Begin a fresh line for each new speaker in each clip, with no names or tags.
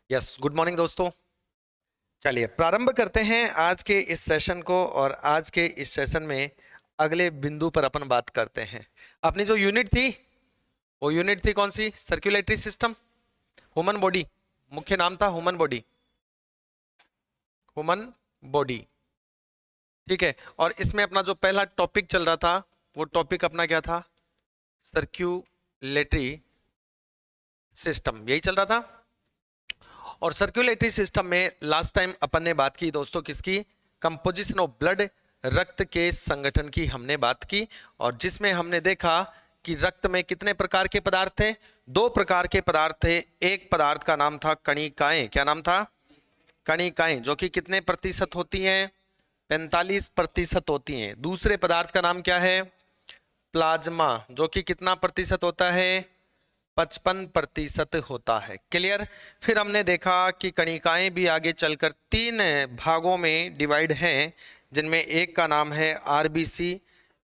Yes, good morning दोस्तों। चलिए प्रारंभ करते हैं आज के इस सेशन को। और आज के इस सेशन में अगले बिंदु पर अपन बात करते हैं। अपनी जो यूनिट थी वो यूनिट थी कौन सी? Circulatory system, human body. मुख्य नाम था ह्यूमन बॉडी, ह्यूमन बॉडी। ठीक है। और इसमें अपना जो पहला टॉपिक चल रहा था वो टॉपिक अपना क्या था? सर्क्यूलेटरी सिस्टम, यही चल रहा था। और सर्कुलेटरी सिस्टम में लास्ट टाइम अपन ने बात की दोस्तों किसकी? कंपोजिशन ऑफ ब्लड, रक्त के संगठन की हमने बात की। और जिसमें हमने देखा कि रक्त में कितने प्रकार के पदार्थ थे? दो प्रकार के पदार्थ थे। एक पदार्थ का नाम था कणिकाएं। क्या नाम था? कणिकाएं, जो कि कितने प्रतिशत होती हैं? 45% होती हैं। दूसरे पदार्थ का नाम क्या है? प्लाज्मा, जो कि कितना प्रतिशत होता है? 55% होता है। क्लियर। फिर हमने देखा कि कणिकाएं भी आगे चलकर तीन भागों में डिवाइड हैं, जिनमें एक का नाम है आरबीसी,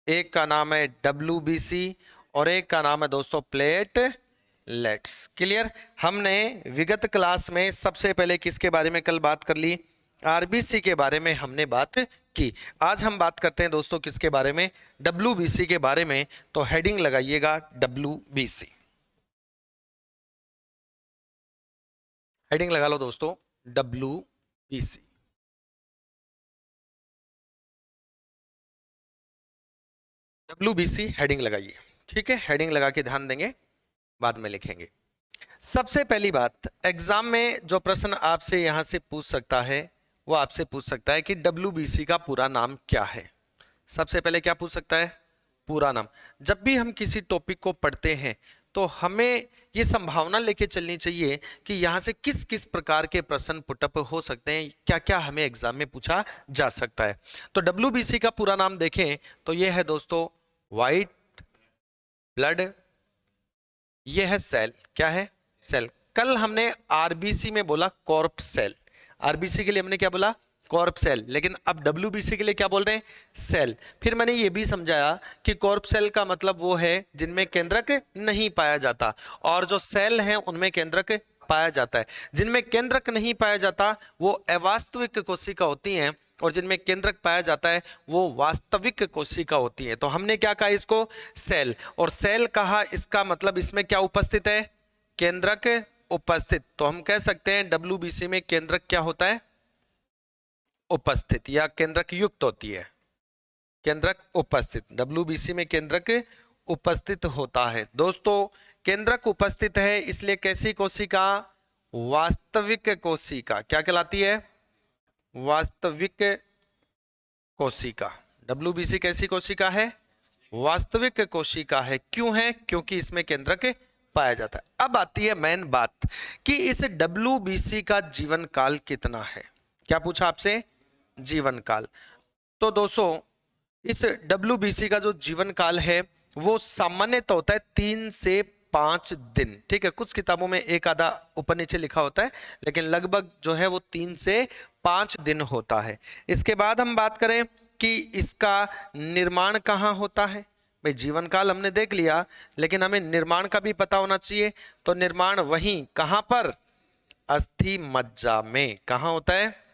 एक का नाम है डब्ल्यूबीसी और एक का नाम है दोस्तों प्लेटलेट्स। क्लियर। हमने विगत क्लास में सबसे पहले किसके बारे में कल बात कर ली? आरबीसी के बारे में हमने बात की। आज हम बात करते हैं दोस्तों किसके बारे में? डब्ल्यूबीसी के बारे में। तो हेडिंग लगाइएगा डब्ल्यूबीसी। हेडिंग लगा लो दोस्तों डब्ल्यूबीसी। डब्ल्यूबीसी हेडिंग लगाइए। ठीक है, हेडिंग लगा के ध्यान देंगे, बाद में लिखेंगे। सबसे पहली बात, एग्जाम में जो प्रश्न आपसे यहां से पूछ सकता है वो आपसे पूछ सकता है कि डब्ल्यूबीसी का पूरा नाम क्या है। सबसे पहले क्या पूछ सकता है? पूरा नाम। जब भी हम किसी टॉपिक को पढ़ते हैं तो हमें ये संभावना लेके चलनी चाहिए कि यहाँ से किस किस प्रकार के प्रश्न पुटअप हो सकते हैं, क्या क्या हमें एग्जाम में पूछा जा सकता है। तो डब्ल्यूबीसी का पूरा नाम देखें तो ये है दोस्तों वाइट ब्लड, ये है सेल। क्या है? सेल। कल हमने आरबीसी में बोला कॉर्प सेल। आरबीसी के लिए हमने क्या बोला? Corp cell. लेकिन अब डब्ल्यूबीसी के लिए क्या बोल रहे हैं? सेल। फिर मैंने ये भी समझाया कि कॉर्प सेल का मतलब वो है जिनमें केंद्रक नहीं पाया जाता, और जो सेल हैं उनमें केंद्रक पाया जाता है। जिनमें केंद्रक नहीं पाया जाता वो अवास्तविक कोशिका होती हैं, और जिनमें केंद्रक पाया जाता है वो वास्तविक कोशिका होती है। तो हमने क्या कहा इसको? सेल। और सेल कहा, इसका मतलब इसमें क्या उपस्थित है? केंद्रक उपस्थित। तो हम कह सकते हैं डब्ल्यूबीसी में केंद्रक क्या होता है? उपस्थित, या केंद्रक युक्त होती है। केंद्रक उपस्थित, डब्ल्यूबीसी में केंद्रक उपस्थित होता है। दोस्तों केंद्रक उपस्थित है, इसलिए कैसी कोशिका? वास्तविक कोशिका। क्या कहलाती है? वास्तविक कोशिका। डब्ल्यूबीसी कैसी कोशिका है? वास्तविक कोशिका है। क्यों है? क्योंकि इसमें केंद्रक पाया जाता है। अब आती है मेन बात कि इस डब्ल्यूबीसी का जीवन काल कितना है। क्या पूछा आपसे? जीवन काल। तो दोस्तों इस डब्ल्यूबीसी का जो जीवन काल है वो सामान्यतः होता है 3 से 5 दिन। ठीक है, कुछ किताबों में एक आधा ऊपर नीचे लिखा होता है, लेकिन लगभग जो है वो 3 से 5 दिन होता है। इसके बाद हम बात करें कि इसका निर्माण कहाँ होता है। भाई जीवन काल हमने देख लिया, लेकिन हमें निर्माण का भी पता होना चाहिए। तो निर्माण वहीं कहाँ पर? अस्थि मज्जा में। कहाँ होता है?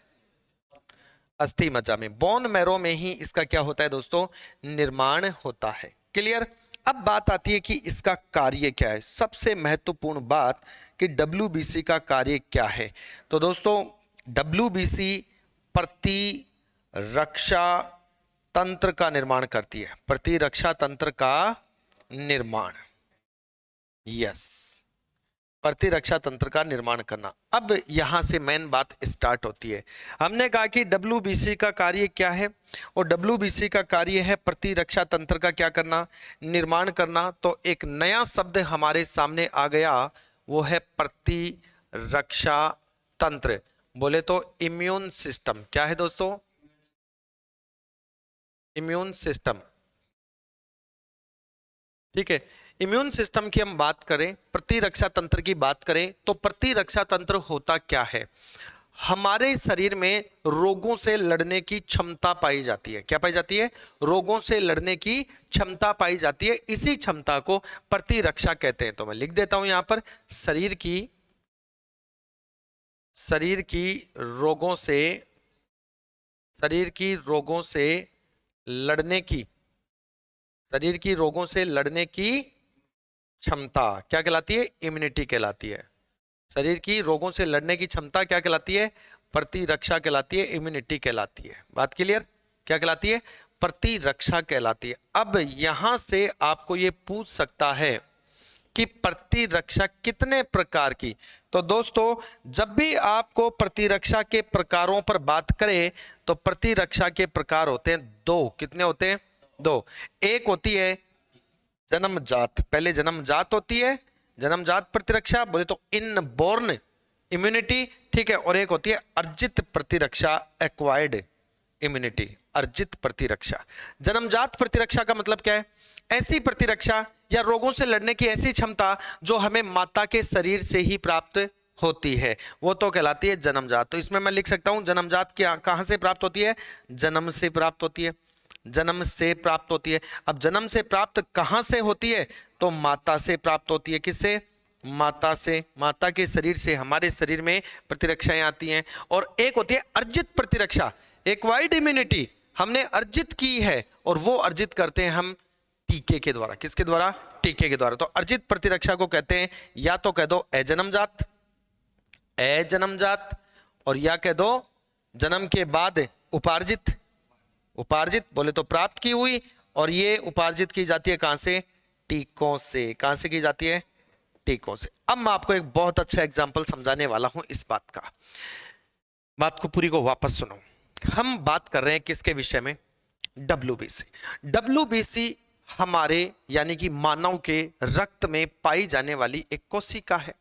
अस्थि मज्जा में, बोन मैरो में ही इसका क्या होता है दोस्तों? निर्माण होता है। क्लियर। अब बात आती है कि इसका कार्य क्या है। सबसे महत्वपूर्ण बात कि डब्ल्यूबीसी का कार्य क्या है। तो दोस्तों डब्ल्यूबीसी प्रतिरक्षा तंत्र का निर्माण करती है। प्रतिरक्षा तंत्र का निर्माण, यस, प्रतिरक्षा तंत्र का निर्माण करना। अब यहां से मेन बात स्टार्ट होती है। हमने कहा कि डब्ल्यूबीसी का कार्य क्या है, और डब्ल्यूबीसी का कार्य है प्रतिरक्षा तंत्र का क्या करना? निर्माण करना। तो एक नया शब्द हमारे सामने आ गया, वो है प्रतिरक्षा तंत्र। बोले तो इम्यून सिस्टम। क्या है दोस्तों? Immune system. ठीक है, इम्यून सिस्टम की हम बात करें, प्रतिरक्षा तंत्र की बात करें, तो प्रतिरक्षा तंत्र होता क्या है? हमारे शरीर में रोगों से लड़ने की क्षमता पाई जाती है। क्या पाई जाती है? रोगों से लड़ने की क्षमता पाई जाती है। इसी क्षमता को प्रतिरक्षा कहते हैं। तो मैं लिख देता हूं यहां पर, शरीर की शरीर की रोगों से, शरीर की रोगों से लड़ने की, शरीर की रोगों से लड़ने की क्षमता क्या कहलाती है? इम्यूनिटी कहलाती है। शरीर की रोगों से लड़ने की क्षमता क्या कहलाती है? प्रतिरक्षा कहलाती है, इम्यूनिटी कहलाती है। बात क्लियर? क्या कहलाती है? प्रतिरक्षा कहलाती है। अब यहां से आपको ये पूछ सकता है कि प्रतिरक्षा कितने प्रकार की। तो दोस्तों, जब भी आपको प्रतिरक्षा के प्रकारों पर बात करें तो प्रतिरक्षा के प्रकार होते हैं दो। कितने होते हैं? दो। एक होती है जन्मजात, पहले जन्मजात होती है जन्मजात प्रतिरक्षा, बोले तो इनबॉर्न इम्यूनिटी, ठीक है। और एक होती है अर्जित प्रतिरक्षा, एक्वायर्ड इम्यूनिटी, अर्जित प्रतिरक्षा। जन्मजात प्रतिरक्षा का मतलब क्या है? ऐसी प्रतिरक्षा या रोगों से लड़ने की ऐसी क्षमता जो हमें माता के शरीर से ही प्राप्त होती है, वो तो कहलाती है जन्मजात। तो इसमें मैं लिख सकता हूं जन्मजात क्या कहां से प्राप्त होती है? जन्म से प्राप्त होती है, जन्म से प्राप्त होती है। अब जन्म से प्राप्त कहां से होती है? तो माता से प्राप्त होती है। किससे? माता से। माता के शरीर से हमारे शरीर में प्रतिरक्षाएं आती हैं। और एक होती है अर्जित प्रतिरक्षा, एक्वायर्ड इम्यूनिटी, हमने अर्जित की है और वो अर्जित करते हैं हम टीके के द्वारा। किसके द्वारा? टीके के द्वारा। तो अर्जित प्रतिरक्षा को कहते हैं या तो कह दो अजन्मजात, अजन्मजात, और या कह दो जन्म के बाद उपार्जित, उपार्जित बोले तो प्राप्त की हुई। और ये उपार्जित की जाती है कहां से? टीकों से। कहां से की जाती है? टीकों से। अब मैं आपको एक बहुत अच्छा एग्जांपल समझाने वाला हूं इस बात का। बात को पूरी को वापस सुनो। हम बात कर रहे हैं किसके विषय में? डब्ल्यूबीसी। डब्ल्यूबीसी हमारे यानी कि मानव के रक्त में पाई जाने वाली एक कोशिका है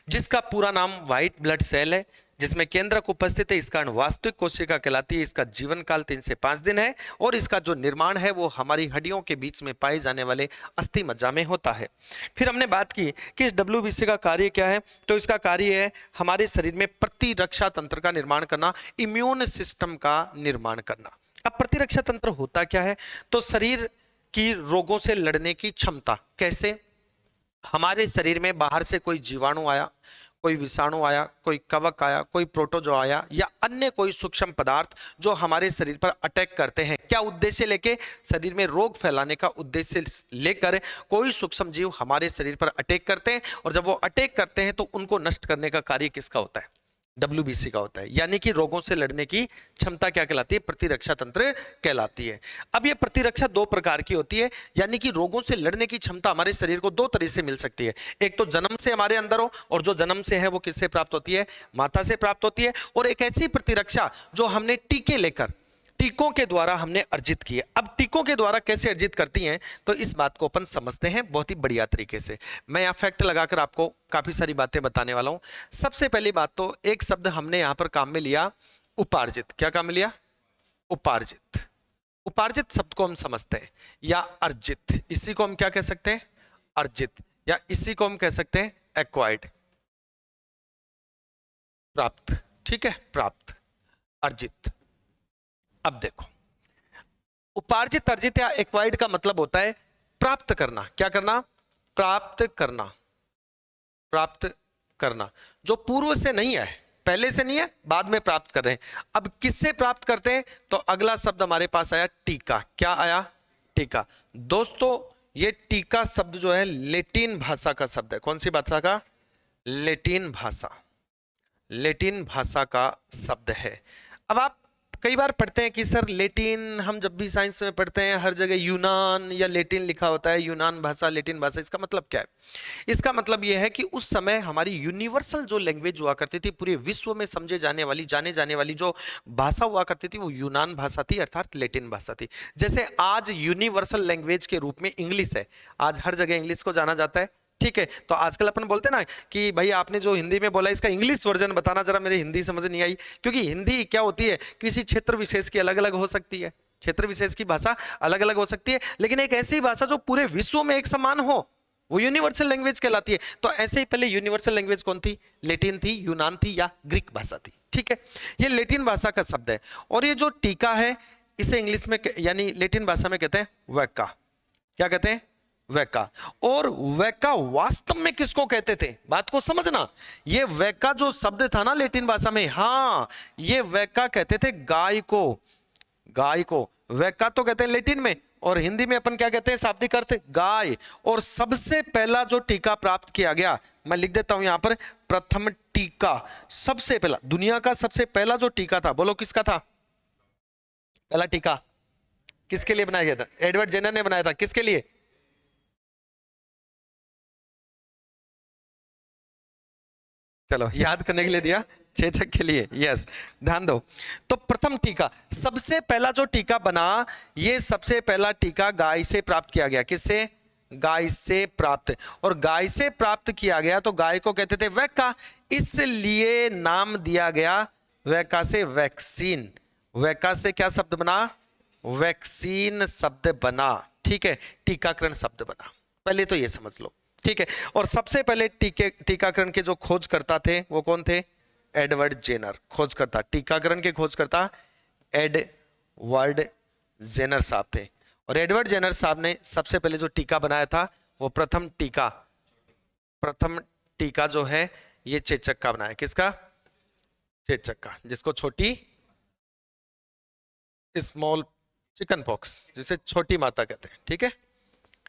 जिसका पूरा नाम व्हाइट ब्लड सेल है, जिसमें केंद्रक उपस्थित है। इसका वास्तविक कोशिका कहलाती है। इसका जीवन काल 3 से 5 दिन है और इसका जो निर्माण है वो हमारी हड्डियों के बीच में पाए जाने वाले अस्थि मज्जा में होता है। फिर हमने बात की कि इस डब्ल्यूबीसी का कार्य क्या है। तो इसका कार्य है हमारे शरीर में प्रतिरक्षा तंत्र का निर्माण करना, इम्यून सिस्टम का निर्माण करना। अब प्रतिरक्षा तंत्र होता क्या है? तो शरीर की रोगों से लड़ने की क्षमता। कैसे? हमारे शरीर में बाहर से कोई जीवाणु आया, कोई विषाणु आया, कोई कवक आया, कोई प्रोटोजो आया या अन्य कोई सूक्ष्म पदार्थ जो हमारे शरीर पर अटैक करते हैं, क्या उद्देश्य लेके? शरीर में रोग फैलाने का उद्देश्य लेकर कोई सूक्ष्म जीव हमारे शरीर पर अटैक करते हैं। और जब वो अटैक करते हैं तो उनको नष्ट करने का कार्य किसका होता है? डब्ल्यूबीसी का होता है। यानी कि रोगों से लड़ने की क्षमता क्या कहलाती है? प्रतिरक्षा तंत्र कहलाती है। अब ये प्रतिरक्षा दो प्रकार की होती है, यानी कि रोगों से लड़ने की क्षमता हमारे शरीर को दो तरह से मिल सकती है। एक तो जन्म से हमारे अंदर हो, और जो जन्म से है वो किससे प्राप्त होती है? माता से प्राप्त होती है। और एक ऐसी प्रतिरक्षा जो हमने टीके लेकर, टीकों के द्वारा हमने अर्जित की है। अब टीकों के द्वारा कैसे अर्जित करती हैं, तो इस बात को अपन समझते हैं बहुत ही बढ़िया तरीके से। मैं यहाँ फैक्ट लगाकर आपको काफी सारी बातें बताने वाला हूं। सबसे पहली बात तो एक शब्द हमने यहाँ पर काम में लिया, उपार्जित। क्या काम में लिया? उपार्जित। उपार्जित शब्द को हम समझते हैं, या अर्जित, इसी को हम क्या कह सकते हैं? अर्जित, या इसी को हम कह सकते हैं एक्वायर्ड, प्राप्त। ठीक है, प्राप्त, अर्जित। अब देखो, उपार्जित, अर्जित या एक्वायर्ड का मतलब होता है प्राप्त करना। क्या करना? प्राप्त करना, प्राप्त करना। जो पूर्व से नहीं है, पहले से नहीं है, बाद में प्राप्त कर रहे हैं। अब किससे प्राप्त करते हैं? तो अगला शब्द हमारे पास आया टीका। क्या आया? टीका। दोस्तों, ये टीका शब्द जो है लेटिन भाषा का शब्द है। कौन सी भाषा का? लेटिन भाषा, लेटिन भाषा का शब्द है। अब आप कई बार पढ़ते हैं कि सर लेटिन, हम जब भी साइंस में पढ़ते हैं हर जगह यूनान या लेटिन लिखा होता है, यूनान भाषा, लेटिन भाषा। इसका मतलब क्या है? इसका मतलब यह है कि उस समय हमारी यूनिवर्सल जो लैंग्वेज हुआ करती थी, पूरे विश्व में समझे जाने वाली, जाने जाने वाली जो भाषा हुआ करती थी, वो यूनान भाषा थी, अर्थात लेटिन भाषा थी। जैसे आज यूनिवर्सल लैंग्वेज के रूप में इंग्लिश है, आज हर जगह इंग्लिश को जाना जाता है। ठीक है, तो आजकल अपन बोलते हैं ना कि भाई आपने जो हिंदी में बोला इसका इंग्लिश वर्जन बताना, जरा मेरे हिंदी समझ नहीं आई। क्योंकि हिंदी क्या होती है, किसी क्षेत्र विशेष की अलग अलग हो सकती है, क्षेत्र विशेष की भाषा अलग अलग हो सकती है, लेकिन एक ऐसी भाषा जो पूरे विश्व में एक समान हो, वो यूनिवर्सल लैंग्वेज कहलाती है। तो ऐसे ही पहले यूनिवर्सल लैंग्वेज कौन थी? लेटिन थी, यूनान थी, या ग्रीक भाषा थी। ठीक है, ये लेटिन भाषा का शब्द है। और ये जो टीका है, इसे इंग्लिश में यानी लेटिन भाषा में कहते हैं वैक्का। क्या कहते हैं? वैका। और वैका वास्तव में किसको कहते थे, बात को समझना। ये वैका जो शब्द था ना लैटिन भाषा में, हाँ ये वैका कहते थे गाय को। गाय को वैका तो कहते हैं लैटिन में, और हिंदी में अपन क्या कहते हैं, शाब्दिक अर्थ गाय। और सबसे पहला जो टीका प्राप्त किया गया, मैं लिख देता हूं यहां पर, प्रथम टीका, सबसे पहला दुनिया का सबसे पहला जो टीका था, बोलो किसका था पहला टीका, किसके लिए बनाया गया था, एडवर्ड जेनर ने बनाया था, किसके लिए, चलो याद करने के लिए दिया, चेचक के लिए, यस ध्यान दो। तो प्रथम टीका, सबसे पहला जो टीका बना, ये सबसे पहला टीका गाय से प्राप्त किया गया, किससे, गाय से प्राप्त। और गाय से प्राप्त किया गया तो गाय को कहते थे वैका, इसलिए नाम दिया गया वैका से वैक्सीन। वैका से क्या शब्द बना, वैक्सीन शब्द बना, ठीक है, टीकाकरण शब्द बना, पहले तो ये समझ लो, ठीक है। और सबसे पहले टीकाकरण के जो खोजकर्ता थे वो कौन थे, एडवर्ड जेनर, खोजकर्ता, टीकाकरण के खोजकर्ता एडवर्ड जेनर साहब थे। और एडवर्ड जेनर साहब ने सबसे पहले जो टीका बनाया था वो प्रथम टीका जो है ये चेचक का बनाया, किसका, चेचक का, जिसको छोटी स्मॉल चिकन पॉक्स, जिसे छोटी माता कहते हैं, ठीक है,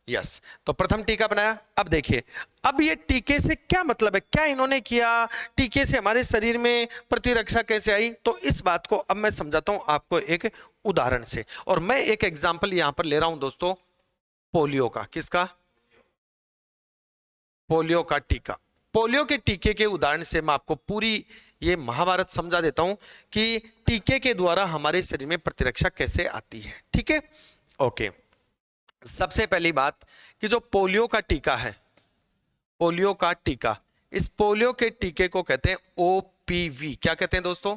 यस। तो प्रथम टीका बनाया। अब देखिए, अब ये टीके से क्या मतलब है, क्या इन्होंने किया, टीके से हमारे शरीर में प्रतिरक्षा कैसे आई, तो इस बात को अब मैं समझाता हूं आपको एक उदाहरण से। और मैं एक एग्जांपल यहां पर ले रहा हूं दोस्तों, पोलियो का, किसका, पोलियो का टीका। पोलियो के टीके के उदाहरण से मैं आपको पूरी ये महाभारत समझा देता हूं कि टीके के द्वारा हमारे शरीर में प्रतिरक्षा कैसे आती है, ठीक है, ओके। सबसे पहली बात कि जो पोलियो का टीका है, पोलियो का टीका, इस पोलियो के टीके को कहते हैं ओपीवी, क्या कहते हैं दोस्तों,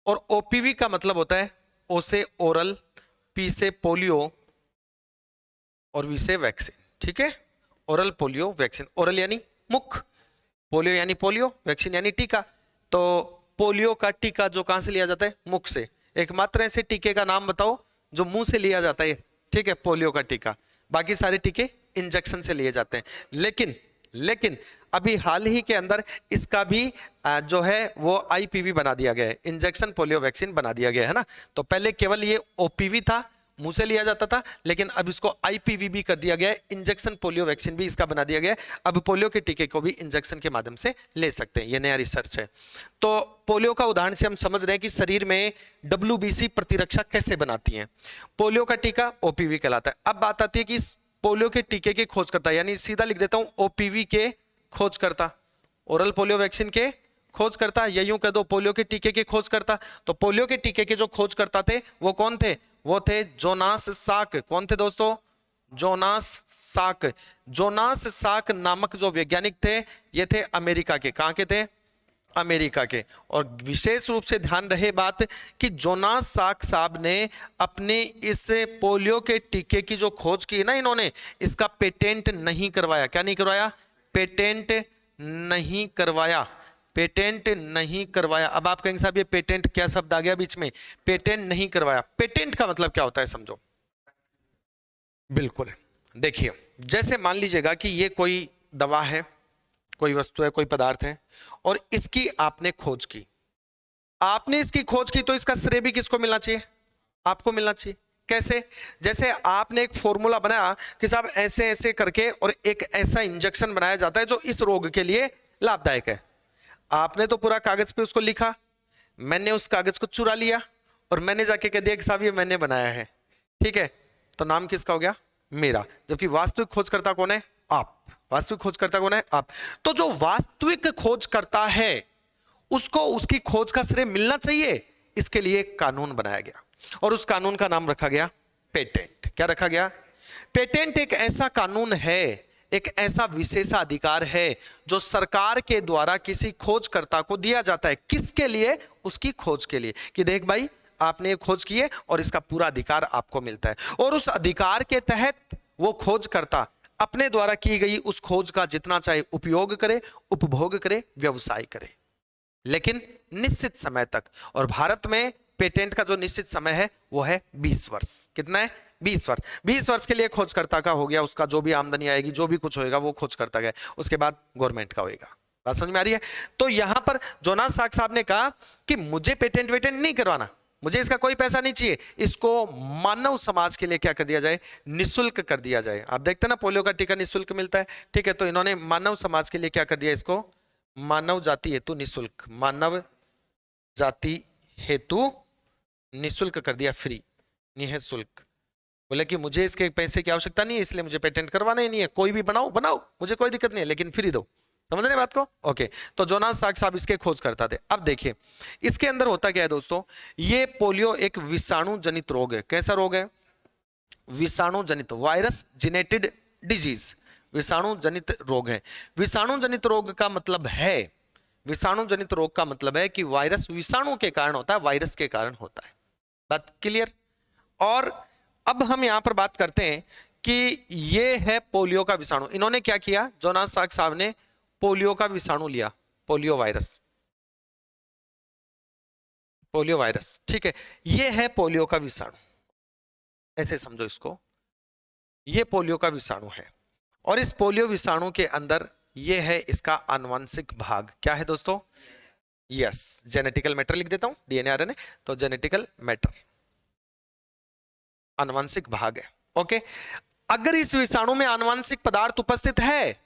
और ओपीवी का मतलब होता है ओ से ओरल, पी से पोलियो और वी से वैक्सीन, ठीक है, ओरल पोलियो वैक्सीन, ओरल यानी मुख, पोलियो यानी पोलियो, वैक्सीन यानी टीका। तो पोलियो का टीका जो कहां से लिया जाता है, मुख से। एकमात्र ऐसे टीके का नाम बताओ जो मुंह से लिया जाता है, ठीक है, पोलियो का टीका। बाकी सारे टीके इंजेक्शन से लिए जाते हैं। लेकिन अभी हाल ही के अंदर इसका भी जो है वो आईपीवी बना दिया गया है, इंजेक्शन पोलियो वैक्सीन बना दिया गया है ना। तो पहले केवल ये ओपीवी था, मुंह से लिया जाता था, लेकिन अब इसको आईपीवी भी कर दिया गया है, इंजेक्शन पोलियो वैक्सीन भी इसका बना दिया गया है। अब पोलियो के टीके को भी इंजेक्शन के माध्यम से ले सकते हैं, ये नया रिसर्च है। तो पोलियो का उदाहरण से हम समझ रहे हैं कि शरीर में डब्ल्यूबीसी प्रतिरक्षा कैसे बनाती है। पोलियो का टीका ओपीवी कहलाता है। अब बात आती है कि पोलियो के टीके के खोजकर्ता, यानी सीधा लिख देता हूं ओपीवी के खोजकर्ता, ओरल पोलियो वैक्सीन के खोजकर्ता, या यूं कह दो पोलियो के टीके के खोजकर्ता। तो पोलियो के टीके के जो खोजकर्ता थे वो कौन थे, वो थे जोनास साक। कौन थे दोस्तों, जोनास साक। जोनास साक नामक जो वैज्ञानिक थे ये थे अमेरिका के, कहां के थे, अमेरिका के। और विशेष रूप से ध्यान रहे बात कि जोनास साक साहब ने अपने इस पोलियो के टीके की जो खोज की ना, इन्होंने इसका पेटेंट नहीं करवाया। क्या नहीं करवाया, पेटेंट नहीं करवाया, पेटेंट नहीं करवाया। अब आप कहेंगे साहब ये पेटेंट क्या शब्द आ गया बीच में, पेटेंट नहीं करवाया। पेटेंट का मतलब क्या होता है समझो, बिल्कुल देखिए, जैसे मान लीजिएगा कि ये कोई दवा है, कोई वस्तु है, कोई पदार्थ है, और इसकी आपने खोज की, आपने इसकी खोज की, तो इसका श्रेय भी किसको मिलना चाहिए, आपको मिलना चाहिए। कैसे, जैसे आपने एक फॉर्मूला बनाया कि साहब ऐसे ऐसे करके और एक ऐसा इंजेक्शन बनाया जाता है जो इस रोग के लिए लाभदायक है। आपने तो पूरा कागज पे उसको लिखा, मैंने उस कागज को चुरा लिया और मैंने जाके कह दिया कि साहब ये मैंने बनाया है, ठीक है, तो नाम किसका हो गया, मेरा। जबकि वास्तविक खोजकर्ता कौन है, आप। वास्तविक खोजकर्ता कौन है, आप। तो जो वास्तविक खोजकर्ता है उसको उसकी खोज का श्रेय मिलना चाहिए, इसके लिए एक कानून बनाया गया और उस कानून का नाम रखा गया पेटेंट। क्या रखा गया, पेटेंट एक ऐसा कानून है, एक ऐसा विशेषाधिकार है जो सरकार के द्वारा किसी खोजकर्ता को दिया जाता है। किसके लिए, उसकी खोज के लिए, कि देख भाई आपने खोज की है और इसका पूरा अधिकार आपको मिलता है। और उस अधिकार के तहत वो खोजकर्ता अपने द्वारा की गई उस खोज का जितना चाहे उपयोग करे, उपभोग करे, व्यवसाय करे, लेकिन निश्चित समय तक। और भारत में पेटेंट का जो निश्चित समय है वो है 20 वर्ष। कितना है, 20 वर्ष के लिए खोजकर्ता का हो गया, उसका जो भी आमदनी आएगी, जो भी कुछ होएगा वो खोजकर्ता का है, उसके बाद गवर्नमेंट का होएगा। बात समझ में आ रही है? तो यहां पर जोनास साल्क साहब ने कहा कि मुझे पेटेंट वेटेंट नहीं करवाना, मुझे इसका कोई पैसा नहीं चाहिए, इसको मानव समाज के लिए क्या कर दिया जाए, निशुल्क कर दिया जाए। आप देखते हैं ना पोलियो का टीका निशुल्क मिलता है, ठीक है, तो इन्होंने मानव समाज के लिए क्या कर दिया, इसको मानव जाति हेतु निशुल्क, मानव जाति हेतु निशुल्क कर दिया, फ्री, निःशुल्क। बोले कि मुझे इसके पैसे की आवश्यकता नहीं है, इसलिए मुझे पेटेंट करवाना ही नहीं है, कोई भी बनाओ बनाओ, मुझे कोई दिक्कत नहीं है, लेकिन फ्री दो। समझ रहे बात को? ओके, तो जोनास साल्क साहब इसके खोज करता थे। अब देखिए इसके अंदर होता क्या है दोस्तों, ये पोलियो एक विषाणु जनित रोग है। कैसा रोग है? विषाणु जनित, वायरस जेनेटेड डिजीज, विषाणु जनित रोग है। विषाणु जनित रोग का मतलब है, विषाणु जनित रोग का मतलब है कि वायरस विषाणु के कारण होता है, वायरस के कारण होता है। बात क्लियर? और अब हम यहां पर बात करते हैं कि ये है पोलियो का विषाणु। इन्होंने क्या किया, जोनास साल्क साहब ने पोलियो का विषाणु लिया, पोलियो वायरस, पोलियो वायरस, ठीक है, ये है पोलियो का विषाणु, ऐसे समझो इसको, ये पोलियो का विषाणु है। और इस पोलियो विषाणु के अंदर ये है इसका आनुवंशिक भाग, क्या है दोस्तों? यस, जेनेटिकल मैटर लिख देता हूं, डीएनए आरएनए, तो जेनेटिकल मैटर आनुवंशिक भाग है। ओके, अगर इस विषाणु में आनुवंशिक पदार्थ उपस्थित है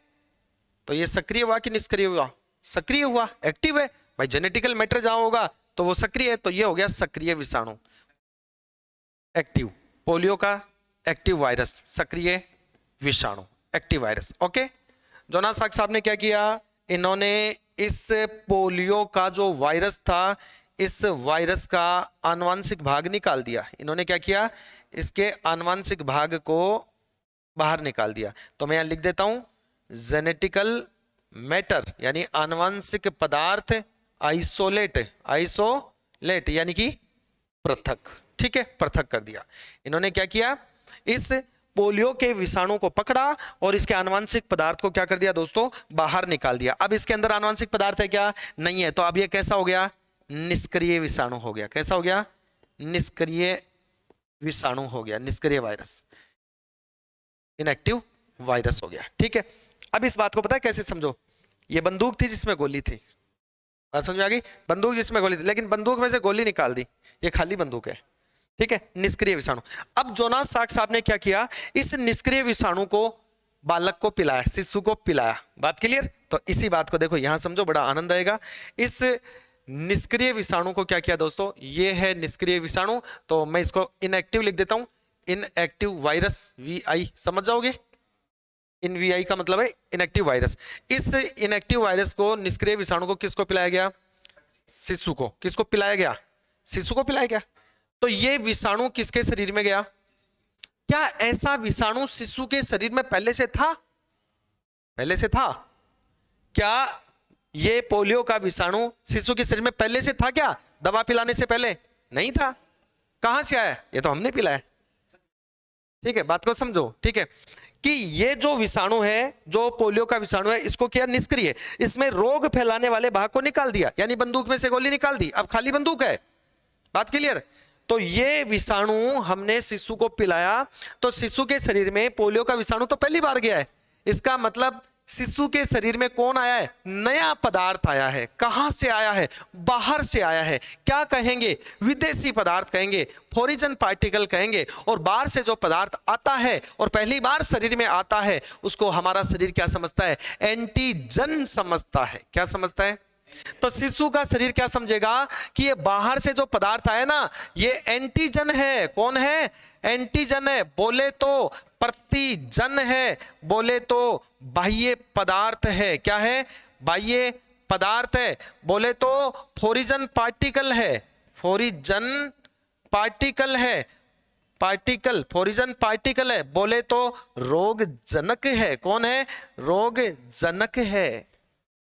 तो ये सक्रिय हुआ कि निष्क्रिय हुआ? सक्रिय हुआ, एक्टिव है भाई, जेनेटिकल मैटर जहां होगा तो वो सक्रिय है, तो ये हो गया सक्रिय विषाणु, एक्टिव, पोलियो का एक्टिव वायरस, सक्रिय विषाणु, active virus. Okay, Jonas Salk साहब ने क्या किया, इन्होंने इस पोलियो का जो वायरस था, इस वायरस का आनुवंशिक भाग निकाल दिया। इन्होंने क्या किया, इसके आनुवंशिक भाग को बाहर निकाल दिया। तो मैं यहां लिख देता हूं, जेनेटिकल मैटर यानी आनुवंशिक पदार्थ, आइसोलेट, आइसोलेट यानी कि पृथक, ठीक है, पृथक कर दिया। इन्होंने क्या किया, इस पोलियो के विषाणु को पकड़ा और इसके आनुवंशिक पदार्थ को क्या कर दिया दोस्तों, बाहर निकाल दिया। अब इसके अंदर आनुवंशिक पदार्थ है क्या? नहीं है, तो अब ये कैसा हो गया, निष्क्रिय विषाणु हो गया। कैसा हो गया? निष्क्रिय विषाणु हो गया, निष्क्रिय वायरस, इनएक्टिव वायरस हो गया, ठीक है। अब इस बात को पता है कैसे समझो, ये बंदूक थी जिसमें गोली थी, बात समझ में आ गई? बंदूक जिसमें गोली थी, लेकिन बंदूक में से गोली निकाल दी, ये खाली बंदूक है, ठीक है, निष्क्रिय विषाणु। अब जोनास साल्क साहब ने क्या किया, इस निष्क्रिय विषाणु को बालक को पिलाया, शिशु को पिलाया। बात क्लियर? तो इसी बात को देखो यहां समझो, बड़ा आनंद आएगा। इस निष्क्रिय विषाणु को क्या किया दोस्तों, ये है निष्क्रिय विषाणु, तो मैं इसको इनएक्टिव लिख देता हूं, इनएक्टिव वायरस, VI, समझ जाओगे? इन VI का मतलब है इनएक्टिव वायरस। इस इनएक्टिव वायरस को, निष्क्रिय विषाणु को किसको पिलाया गया? शिशु को। किसको पिलाया गया? शिशु को पिलाया गया। तो ये विषाणु किसके शरीर में गया? क्या ऐसा विषाणु शिशु के शरीर में पहले से था? पहले से था क्या? ये पोलियो का विषाणु शिशु के शरीर में पहले से था क्या? दवा पिलाने से पहले नहीं था। कहां से आया? ये तो हमने पिलाया, ठीक है, बात को समझो, ठीक है, कि ये जो विषाणु है, जो पोलियो का विषाणु है, इसको किया निष्क्रिय, इसमें रोग फैलाने वाले भाग को निकाल दिया, यानी बंदूक में से गोली निकाल दी, अब खाली बंदूक है। बात क्लियर? तो ये विषाणु हमने शिशु को पिलाया, तो शिशु के शरीर में पोलियो का विषाणु तो पहली बार गया है। इसका मतलब शिशु के शरीर में कौन आया है? नया पदार्थ आया है। कहां से आया है? बाहर से आया है। क्या कहेंगे? विदेशी पदार्थ कहेंगे, फॉरिजन पार्टिकल कहेंगे। और बाहर से जो पदार्थ आता है और पहली बार शरीर में आता है, उसको हमारा शरीर क्या समझता है? एंटीजन समझता है। क्या समझता है? तो शिशु का शरीर क्या समझेगा कि ये बाहर से जो पदार्थ आया ना, ये एंटीजन है। कौन है? एंटीजन है। बोले तो प्रतिजन है, बोले तो बाह्य पदार्थ है। क्या है? बाह्य पदार्थ है। बोले तो फॉरिजन पार्टिकल है, फॉरिजन पार्टिकल है, पार्टिकल, फॉरिजन पार्टिकल है। बोले तो रोग जनक है। कौन है? रोग जनक है।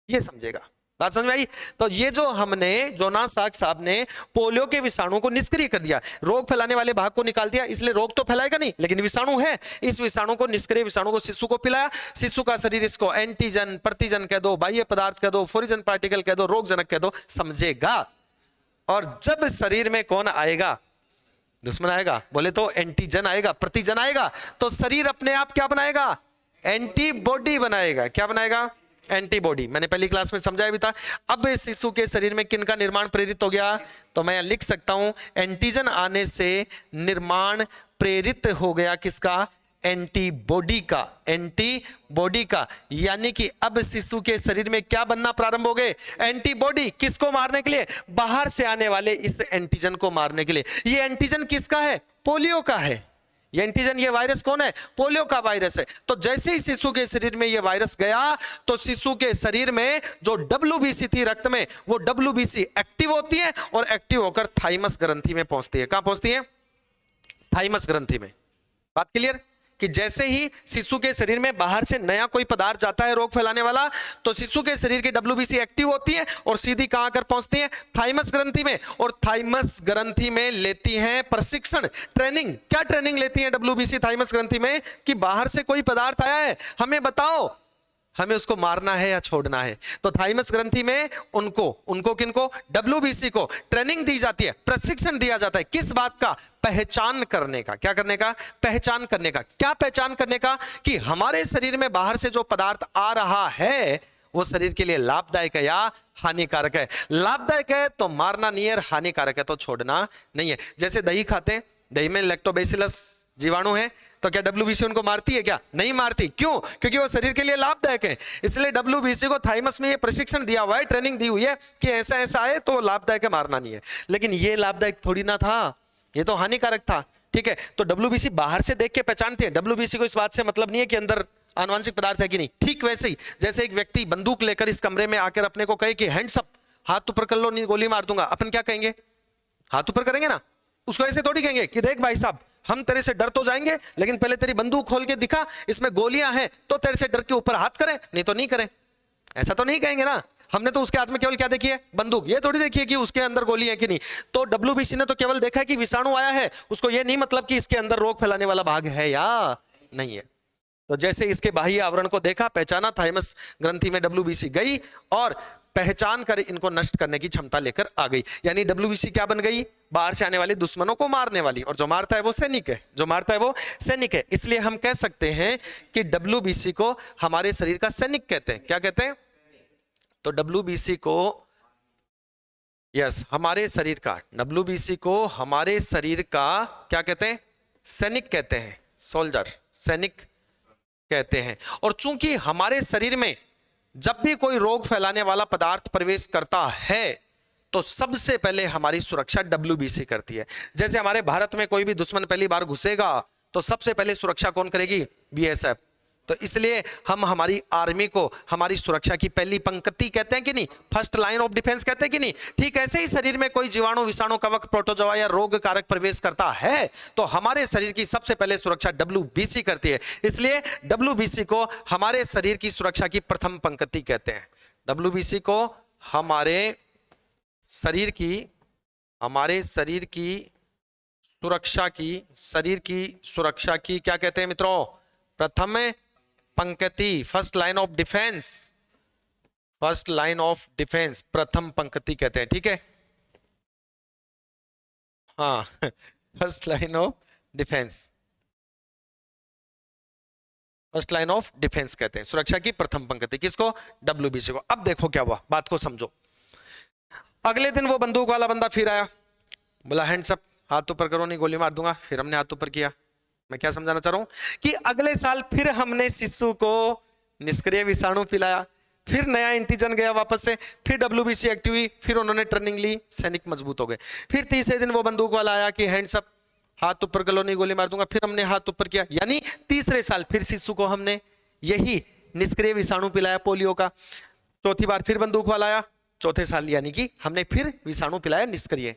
ये समझेगा। बात समझ में आई? तो ये जो हमने, जोनास साल्क साहब ने पोलियो के विषाणु को निष्क्रिय कर दिया, रोग फैलाने वाले भाग को निकाल दिया, इसलिए रोग तो फैलाएगा नहीं, लेकिन विषाणु है। इस विषाणु को, निष्क्रिय विषाणु को शिशु को पिलाया। शिशु का शरीर इसको एंटीजन, प्रतिजन कह दो, बाह्य पदार्थ कह दो, फॉरिजन पार्टिकल कह दो, रोग जनक कह दो, समझेगा। और जब शरीर में कौन आएगा? दुश्मन आएगा, बोले तो एंटीजन आएगा, प्रतिजन आएगा, तो शरीर अपने आप क्या बनाएगा? एंटीबॉडी बनाएगा। क्या बनाएगा? एंटीबॉडी। मैंने पहली क्लास में समझाया भी था। अब इस शिशु के शरीर में किनका निर्माण प्रेरित हो गया? तो मैं लिख सकता हूं एंटीजन आने से निर्माण प्रेरित हो गया किसका? एंटीबॉडी का। एंटीबॉडी का, यानी कि अब शिशु के शरीर में क्या बनना प्रारंभ हो गए? एंटीबॉडी। किसको मारने के लिए? बाहर से आने वाले इस एंटीजन को मारने के लिए। ये एंटीजन किसका है? पोलियो का है। ये एंटीजन, ये वायरस कौन है? पोलियो का वायरस है। तो जैसे ही शिशु के शरीर में ये वायरस गया तो शिशु के शरीर में जो डब्ल्यूबीसी थी रक्त में, वो डब्ल्यूबीसी एक्टिव होती है और एक्टिव होकर थाइमस ग्रंथि में पहुंचती है। कहां पहुंचती है? थाइमस ग्रंथि में। बात क्लियर? कि जैसे ही शिशु के शरीर में बाहर से नया कोई पदार्थ जाता है रोग फैलाने वाला, तो शिशु के शरीर की डब्ल्यूबीसी एक्टिव होती है और सीधी कहां आकर पहुंचती है? थाइमस ग्रंथि में। और थाइमस ग्रंथि में लेती हैं प्रशिक्षण, ट्रेनिंग। क्या ट्रेनिंग लेती है डब्ल्यूबीसी थाइमस ग्रंथि में? कि बाहर से कोई पदार्थ आया है, हमें बताओ, हमें उसको मारना है या छोड़ना है। तो थाइमस ग्रंथि में उनको किनको? डब्ल्यूबीसी को ट्रेनिंग दी जाती है, प्रशिक्षण दिया जाता है। किस बात का? पहचान करने का। क्या करने का? पहचान करने का। क्या पहचान करने का? कि हमारे शरीर में बाहर से जो पदार्थ आ रहा है वो शरीर के लिए लाभदायक है या हानिकारक है। लाभदायक है तो मारना नहीं है, हानिकारक है तो छोड़ना नहीं है। जैसे दही खाते हैं, दही में लैक्टोबैसिलस जीवाणु है, तो क्या डब्ल्यूबीसी उनको मारती है? क्या नहीं मारती। क्यों? क्योंकि वो शरीर के लिए लाभदायक है। इसलिए डब्ल्यूबीसी को थाइमस में ये प्रशिक्षण दिया हुआ है, ट्रेनिंग दी हुई है कि ऐसा ऐसा है तो लाभदायक है, मारना नहीं है। लेकिन ये लाभदायक थोड़ी ना था, ये तो हानिकारक था। ठीक है, तो डब्ल्यूबीसी बाहर से देख के पहचानती है। डब्ल्यूबीसी को इस बात से मतलब नहीं है कि अंदर आनुवंशिक पदार्थ है कि नहीं। ठीक वैसे ही जैसे एक व्यक्ति बंदूक लेकर इस कमरे में आकर अपने को कहे कि हैंड्स अप, हाथ ऊपर कर लो, नहीं गोली मार दूंगा, अपन क्या कहेंगे? हाथ ऊपर करेंगे ना। उसको ऐसे थोड़ी कहेंगे कि देख भाई साहब, हम तेरे से डर तो जाएंगे, लेकिन पहले तेरी बंदूक खोल के दिखा, इसमें गोलियां हैं, तो तेरे से डर के ऊपर हाथ करें, नहीं तो नहीं करें। ऐसा तो नहीं कहेंगे ना। हमने तो उसके हाथ में केवल क्या देखी है? बंदूक। ये थोड़ी देखी है कि उसके अंदर गोली है कि नहीं। तो डब्ल्यूबीसी ने तो केवल देखा है कि विषाणु आया है, उसको ये नहीं मतलब कि इसके अंदर रोग फैलाने वाला भाग है या नहीं है। तो जैसे इसके बाह्य आवरण को देखा, पहचाना, थाइमस ग्रंथि में डब्ल्यूबीसी गई और पहचान कर इनको नष्ट करने की क्षमता लेकर आ गई। यानी डब्ल्यूबीसी क्या बन गई? बाहर से आने वाले दुश्मनों को मारने वाली। और जो मारता है वो सैनिक है, जो मारता है वो सैनिक है। इसलिए हम कह सकते हैं कि डब्ल्यूबीसी को हमारे शरीर का सैनिक कहते हैं। क्या कहते हैं? तो डब्ल्यूबीसी को, यस, हमारे शरीर का, डब्ल्यूबीसी को हमारे शरीर का क्या कहते हैं? सैनिक कहते हैं, सोल्जर, सैनिक कहते हैं। और चूंकि हमारे शरीर में जब भी कोई रोग फैलाने वाला पदार्थ प्रवेश करता है तो सबसे पहले हमारी सुरक्षा डब्ल्यूबीसी करती है। जैसे हमारे भारत में कोई भी दुश्मन पहली बार घुसेगा तो सबसे पहले सुरक्षा कौन करेगी? बीएसएफ। तो इसलिए हम हमारी आर्मी को हमारी सुरक्षा की पहली पंक्ति कहते हैं कि नहीं? फर्स्ट लाइन ऑफ डिफेंस कहते हैं कि नहीं? ठीक ऐसे ही शरीर में कोई जीवाणु, विषाणु, कवक, प्रोटोजोआ या रोग कारक प्रवेश करता है तो हमारे शरीर की सबसे पहले सुरक्षा डब्ल्यूबीसी करती है। इसलिए डब्ल्यूबीसी को हमारे शरीर की सुरक्षा की प्रथम पंक्ति कहते हैं। डब्ल्यूबीसी को हमारे शरीर की सुरक्षा की क्या कहते हैं मित्रों? प्रथम पंक्ति, first line of defence, first line of defence, प्रथम पंक्ति कहते हैं। ठीक है, हाँ, first line of defence, first line of defence कहते हैं सुरक्षा की प्रथम पंक्ति। किसको? डब्ल्यूबीसी को। अब देखो क्या हुआ, बात को समझो। अगले दिन वो बंदूक वाला बंदा फिर आया, बोला हैंड्स अप, हाथ ऊपर करो, नहीं गोली मार दूंगा। फिर हमने हाथ ऊपर किया। मैं क्या समझाना चाह रहा हूं कि अगले साल फिर हमने शिशु को निष्क्रिय विषाणु पिलाया, फिर नया एंटीजन गया वापस से, फिर डब्ल्यूबीसी एक्टिव हुई, फिर उन्होंने ट्रेनिंग ली, सैनिक मजबूत हो गए। फिर तीसरे दिन वो बंदूक वाला आया कि हैंड्स अप, हाथ ऊपर कर लो, नहीं गोली मार दूंगा। फिर हमने हाथ ऊपर किया, यानी तीसरे साल फिर शिशु को हमने यही निष्क्रिय विषाणु पिलाया, पोलियो का। चौथी बार फिर बंदूक वाला आया, चौथे साल यानी कि हमने फिर विषाणु पिलाया निष्क्रिय।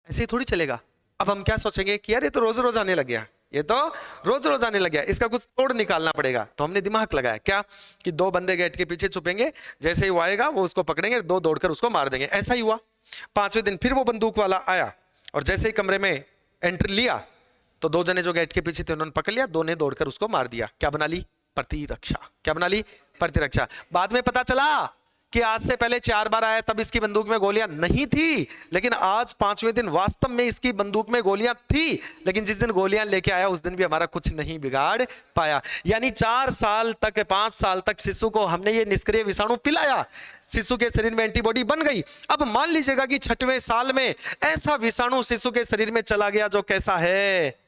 ऐसे ही थोड़ी चलेगा। अब हम क्या सोचेंगे कि यार ये तो रोज रोज आने लग गया, ये तो रोज रोज आने लग गया, इसका कुछ तोड़ निकालना पड़ेगा। तो हमने दिमाग लगाया क्या कि दो बंदे गेट के पीछे छुपेंगे, जैसे ही वो आएगा वो उसको पकड़ेंगे, दो दौड़कर उसको मार देंगे। ऐसा ही हुआ। पांचवें दिन फिर वो बंदूक वाला आया और जैसे ही कमरे में एंट्री लिया तो दो जने जो गेट के पीछे थे उन्होंने पकड़ लिया, दो ने दौड़कर उसको मार दिया। क्या बना ली? प्रतिरक्षा। क्या बना ली? प्रतिरक्षा। बाद में पता चला कि आज से पहले 4 बार आया तब इसकी बंदूक में गोलियां नहीं थी, लेकिन आज 5वें दिन वास्तव में इसकी बंदूक में गोलियां थी, लेकिन जिस दिन गोलियां लेके आया उस दिन भी हमारा कुछ नहीं बिगाड़ पाया। यानी 4 साल तक 5 साल तक शिशु को हमने ये निष्क्रिय विषाणु पिलाया, शिशु के शरीर में एंटीबॉडी बन गई। अब मान लीजिएगा कि 6वें साल में ऐसा विषाणु शिशु के शरीर में चला गया जो कैसा है,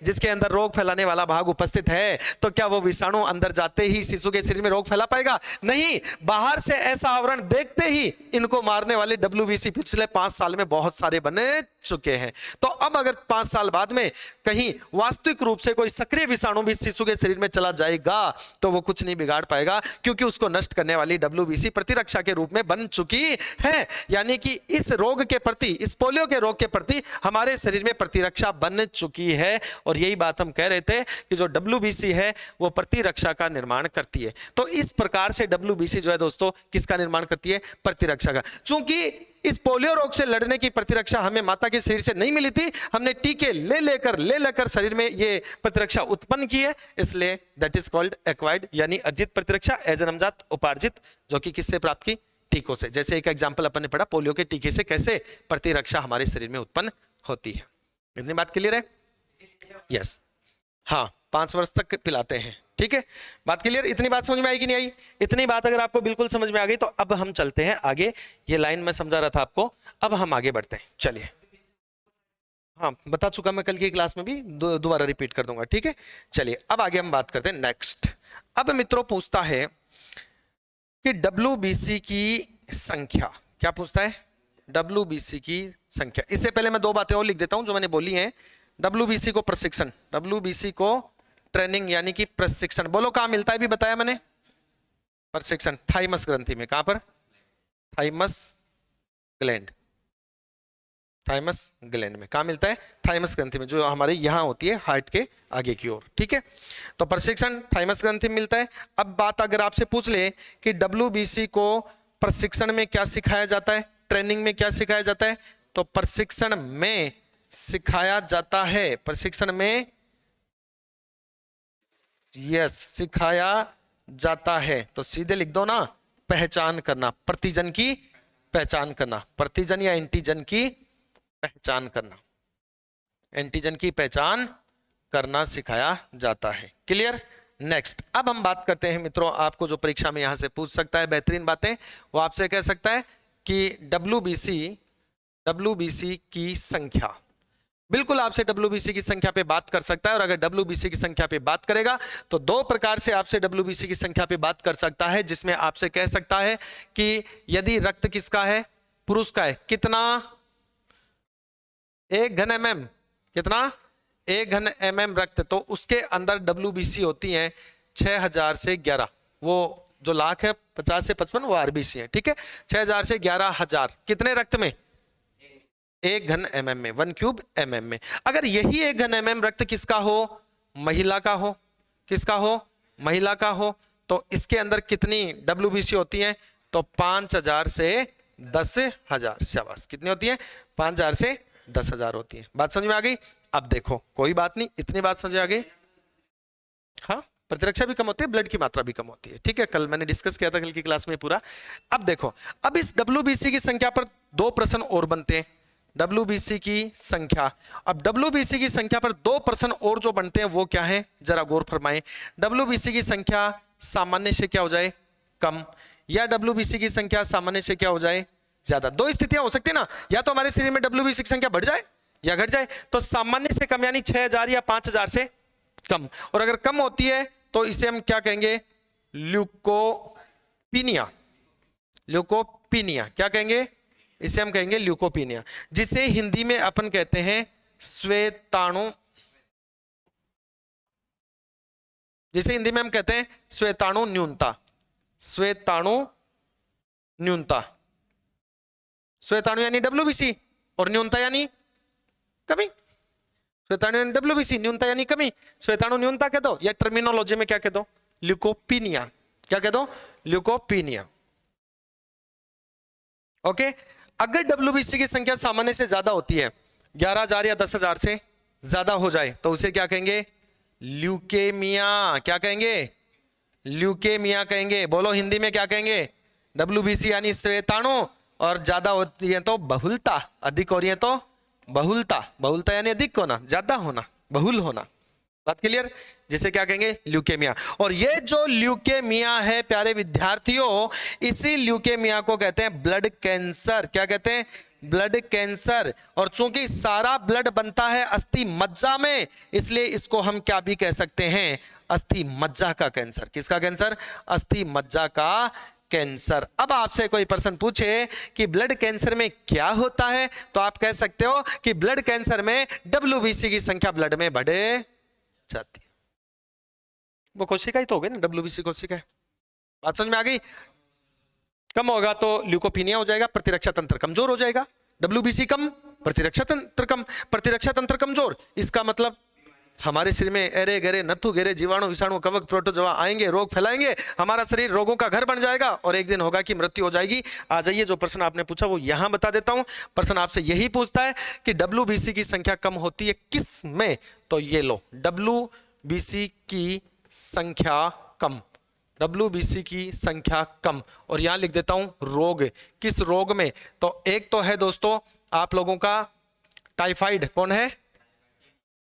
जिसके अंदर रोग फैलाने वाला भाग उपस्थित है, तो क्या वो विषाणु अंदर जाते ही शिशु के शरीर में रोग फैला पाएगा? नहीं, बाहर से ऐसा आवरण देखते ही इनको मारने वाले WBC पिछले 5 साल में बहुत सारे बने चुके हैं। तो अब अगर 5 साल बाद में कहीं वास्तविक रूप से कोई सक्रिय विषाणु भी शिशु के शरीर में चला जाएगा तो वो कुछ नहीं बिगाड़ पाएगा, क्योंकि उसको नष्ट करने वाली WBC प्रतिरक्षा के रूप में बन चुकी है। यानी कि इस रोग के प्रति, इस पोलियो के रोग के प्रति हमारे शरीर में प्रतिरक्षा बन चुकी है। और यही बात हम कह रहे थे कि जो WBC है वो प्रतिरक्षा का निर्माण करती है। तो इस प्रकार से WBC जो है दोस्तों किसका निर्माण करती है? प्रतिरक्षा का। चूंकि इस पोलियो रोग से लड़ने की प्रतिरक्षा हमें माता के शरीर से नहीं मिली थी, हमने टीके ले लेकर शरीर में ये प्रतिरक्षा उत्पन्न की है, इसलिए दैट इज कॉल्ड एक्वायर्ड, यानी अर्जित प्रतिरक्षा, एज नवजात उपार्जित, जो कि किससे प्राप्त की? टीकों से। जैसे एक एग्जाम्पल अपन ने पढ़ा पोलियो के टीके से कैसे प्रतिरक्षा हमारे शरीर में उत्पन्न होती है। इतनी बात क्लियर है? यस, हाँ, 5 वर्ष तक पिलाते हैं। ठीक है, बात क्लियर? इतनी बात समझ में आई कि नहीं आई? इतनी बात अगर आपको बिल्कुल समझ में आ गई तो अब हम चलते हैं आगे। ये लाइन मैं समझा रहा था आपको, अब हम आगे बढ़ते हैं। चलिए, हाँ बता चुका मैं कल की क्लास में भी, दोबारा रिपीट कर दूंगा। ठीक है, चलिए अब आगे हम बात करते हैं नेक्स्ट। अब मित्रों पूछता है कि WBC की संख्या, क्या पूछता है? WBC की संख्या। इससे पहले मैं 2 बातें और लिख देता हूं जो मैंने बोली हैं। WBC को प्रशिक्षण, WBC को ट्रेनिंग यानी कि प्रशिक्षण। बोलो कहां मिलता है? भी बताया मैंने, प्रशिक्षण थाइमस ग्रंथि में। कहां पर? थाइमस ग्लैंड, थाइमस ग्लैंड में। कहां मिलता है? थाइमस ग्रंथि में, जो हमारे यहां होती है हार्ट के आगे की ओर। ठीक है, तो प्रशिक्षण थाइमस ग्रंथि में मिलता है। अब बात अगर आपसे पूछ ले कि WBC को प्रशिक्षण में क्या सिखाया जाता है, ट्रेनिंग में क्या सिखाया जाता है, तो प्रशिक्षण में सिखाया जाता है, प्रशिक्षण में यस सिखाया जाता है। तो सीधे लिख दो ना, पहचान करना, प्रतिजन की पहचान करना, प्रतिजन या एंटीजन की पहचान करना, एंटीजन की पहचान करना सिखाया जाता है। क्लियर? नेक्स्ट, अब हम बात करते हैं मित्रों, आपको जो परीक्षा में यहां से पूछ सकता है बेहतरीन बातें, वो आपसे कह सकता है कि WBC की संख्या, बिल्कुल आपसे WBC की संख्या पे बात कर सकता है। और अगर WBC की संख्या पे बात करेगा तो 2 प्रकार से आपसे WBC की संख्या पे बात कर सकता है, जिसमें आपसे कह सकता है कि यदि रक्त किसका है? पुरुष का है, कितना? 1 घन mm, कितना? 1 घन mm रक्त, तो उसके अंदर WBC होती है 6000 से 11, वो जो लाख है 50 से 55 वो RBC है। ठीक है, 6000 से 11000 कितने रक्त में? 1 घन mm में, 1 क्यूब mm में। अगर यही 1 घन mm रक्त किसका हो? महिला का हो। किसका हो? महिला का हो। तो इसके अंदर कितनी WBC होती है? तो 5000 से 10000। शाबाश, कितनी होती है? 5000 से 10000 होती है। बात समझ में आ गई? अब देखो, कोई बात नहीं, इतनी बात समझ आ गई। हाँ, प्रतिरक्षा भी कम होती है, ब्लड की मात्रा भी कम होती है। ठीक है, कल मैंने डिस्कस किया था कल की क्लास में पूरा। अब देखो, अब इस WBC की संख्या पर 2 प्रश्न और बनते हैं। WBC की संख्या, अब WBC की संख्या पर 2 प्रश्न और जो बनते हैं वो क्या है, जरा गौर फरमाएं। WBC की संख्या सामान्य से क्या हो जाए? कम, या WBC की संख्या सामान्य से क्या हो जाए? ज्यादा। 2 स्थितियां हो सकती है ना, या तो हमारे शरीर में WBC की संख्या बढ़ जाए या घट जाए। तो सामान्य से कम यानी 6000 या 5000 से कम, और अगर कम होती है तो इसे हम क्या कहेंगे? ल्यूकोपीनिया। ल्यूकोपीनिया क्या कहेंगे? इसे हम कहेंगे ल्यूकोपीनिया, जिसे हिंदी में अपन कहते हैं श्वेताणु, जिसे हिंदी में हम कहते हैं श्वेताणु न्यूनता। श्वेताणु न्यूनता, श्वेताणु यानी WBC और न्यूनता यानी कमी। श्वेताणु यानी WBC, न्यूनता यानी कमी। श्वेताणु न्यूनता कह दो, या टर्मिनोलॉजी में क्या कह दो? ल्यूकोपीनिया। क्या कह दो? ल्यूकोपीनिया। ओके, अगर WBC की संख्या सामान्य से ज्यादा होती है, 11000 या 10000 से ज्यादा हो जाए, तो उसे क्या कहेंगे? ल्यूकेमिया। क्या कहेंगे? ल्यूकेमिया कहेंगे। बोलो हिंदी में क्या कहेंगे? WBC यानी श्वेताणु, और ज्यादा होती है तो बहुलता, अधिक हो रही है तो बहुलता। बहुलता यानी अधिक होना, ज्यादा होना, बहुल होना। बात क्लियर? जिसे क्या कहेंगे? ल्यूकेमिया। और ये जो ल्यूकेमिया है प्यारे विद्यार्थियों, इसी ल्यूकेमिया को कहते हैं ब्लड कैंसर। क्या कहते हैं? Blood cancer. और चूंकि सारा ब्लड बनता है अस्थि मज्जा में, इसलिए इसको हम क्या भी कह सकते हैं? अस्थि मज्जा का कैंसर। किसका कैंसर? अस्थि मज्जा का कैंसर। अब आपसे कोई प्रश्न पूछे कि ब्लड कैंसर में क्या होता है, तो आप कह सकते हो कि ब्लड कैंसर में WBC की संख्या ब्लड में बढ़ जाती है। वो कोशिका ही तो हो गई ना, WBC कोशिका है। बात समझ में आ गई? कम होगा तो ल्यूकोपीनिया हो जाएगा, प्रतिरक्षा तंत्र कमजोर हो जाएगा। WBC कम, प्रतिरक्षा तंत्र कम। प्रतिरक्षा तंत्र कमजोर, इसका मतलब हमारे शरीर में एरे गरे नथु गेरे जीवाणु विषाणु कवक प्रोटोजोआ आएंगे, रोग फैलाएंगे, हमारा शरीर रोगों का घर बन जाएगा और एक दिन होगा कि मृत्यु हो जाएगी। आ जाइए, जो प्रश्न आपने पूछा वो यहां बता देता हूं। प्रश्न आपसे यही पूछता है कि WBC की संख्या कम होती है किस में? तो ये लो, WBC की संख्या कम, WBC की संख्या कम। और यहां लिख देता हूं रोग। किस रोग में? तो एक तो है दोस्तों आप लोगों का टाइफाइड। कौन है?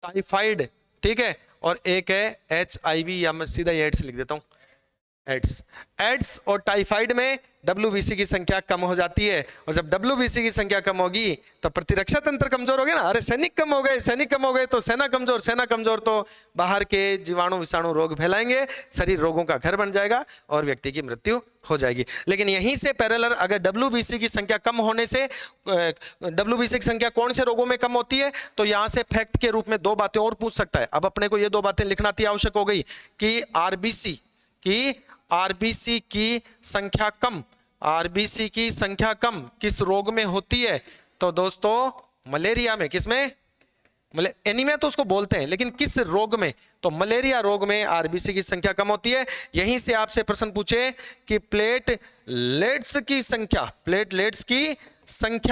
टाइफाइड, ठीक है। और एक है HIV, या मैं सीधा एड्स लिख देता हूं, एड्स। एड्स और टाइफाइड में WBC की संख्या कम हो जाती है। और जब WBC की संख्या कम होगी तो प्रतिरक्षा तंत्र कमजोर हो गया ना। अरे सैनिक कम हो गए, सैनिक कम हो गए तो सेना कमजोर, सेना कमजोर तो बाहर के जीवाणु विषाणु रोग फैलाएंगे, शरीर रोगों का घर बन जाएगा और व्यक्ति की मृत्यु हो जाएगी। लेकिन यहीं से पैरेलल अगर WBC की संख्या कम होने से, WBC की संख्या कौन से रोगों में कम होती है, तो यहां से फैक्ट के रूप में दो बातें और पूछ सकता है। अब अपने को ये दो बातें लिखना आवश्यक हो गई कि RBC की संख्या कम, RBC की संख्या कम किस रोग में होती है? तो दोस्तों मलेरिया में। किस में? एनीमिया तो उसको बोलते हैं, लेकिन किस रोग में? तो मलेरिया रोग में RBC की संख्या कम होती है। यहीं से आपसे प्रश्न पूछे कि प्लेटलेट्स की संख्या